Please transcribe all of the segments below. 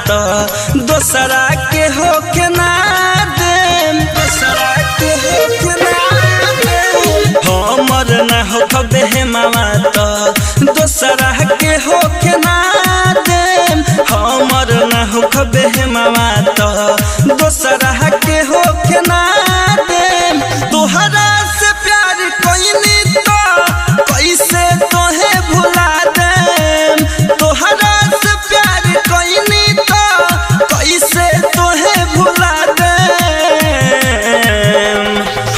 तो दोसरा के होके ना देम, दोसरा के होके ना देम। हमर ना हो खबे मामा तो दोसरा के होके ना देम, हमर ना हो खबे मामा तो दोसरा के होके ना देम। तोहरा से प्यार कइनी तो कैसे तोहे भुला देम, तोहरा से प्यार कइनी तो कैसे तोहे भुला देम।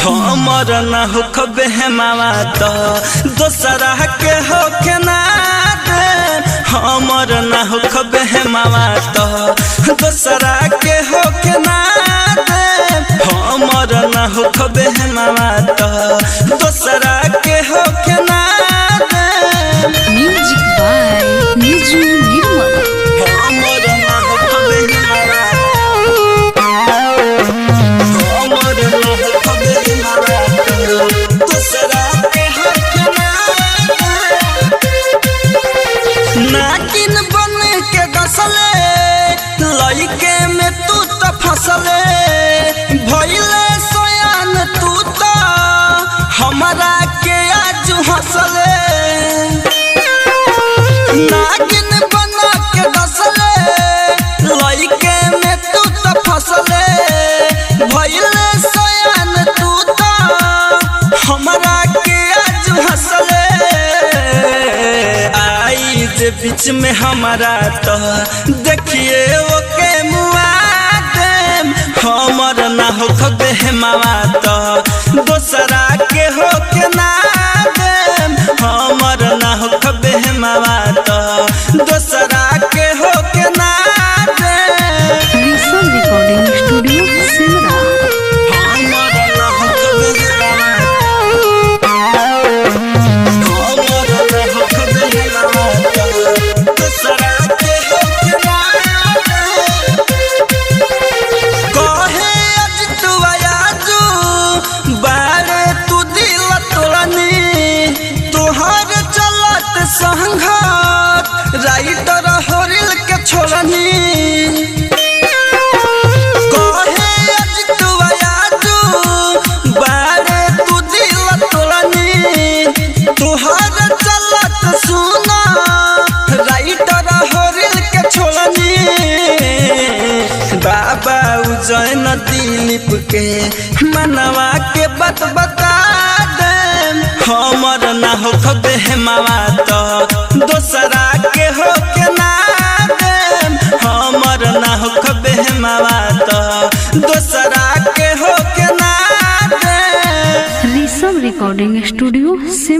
हमर ना हो खबे मामा तो दोसरा के होके ना देम, हमर ना हो खबे मामा तो दोसरा के होके ना देम, हमर ना हो खबे मामा तो दोसरा के होके ना देम। म्यूजिक बाय निजू निर्मल। हमर ना हो खबे मामा, हमर ना हो खबे मामा तो दोसरा के होके ना देम। नागिन बन के डसले लइके में तू तो फसले, भइले सोयान तू तो हमरा के आज हंसले। नागिन बन के डसले लइके में तू तो फसले, भइले सोयान तू तो हमरा के आज हंसले। आई जे बीच में हमारा तो देखिए ओके मुआ देम, हमर ना हो खबे मामा तो दोसरा के होके ना देम, हमर ना हो खबे मामा तो दोसरा के होके ना देम। Rishabh recording studio Simra. हमर ना हो खबे मामा, हमर ना हो खबे मामा तो दोसरा के होके ना देम। कहे आज तू आयाजू बारे तू दिल तोड़नी, तोहर चलत संघात राइटर होरिल के छोड़नी। कहे आज तू आयाजू बारे तू दिल तोड़नी, तोहर चलत सुना राइटर होरिल के छोड़नी। बाबा उजैन दिलीप के मनवा के बात बता देम, हमर ना हो खबे मामा तो दोसरा के होके ना देम, हमर ना हो खबे मामा तो दोसरा के होके ना देम। Rishabh recording studio Simra.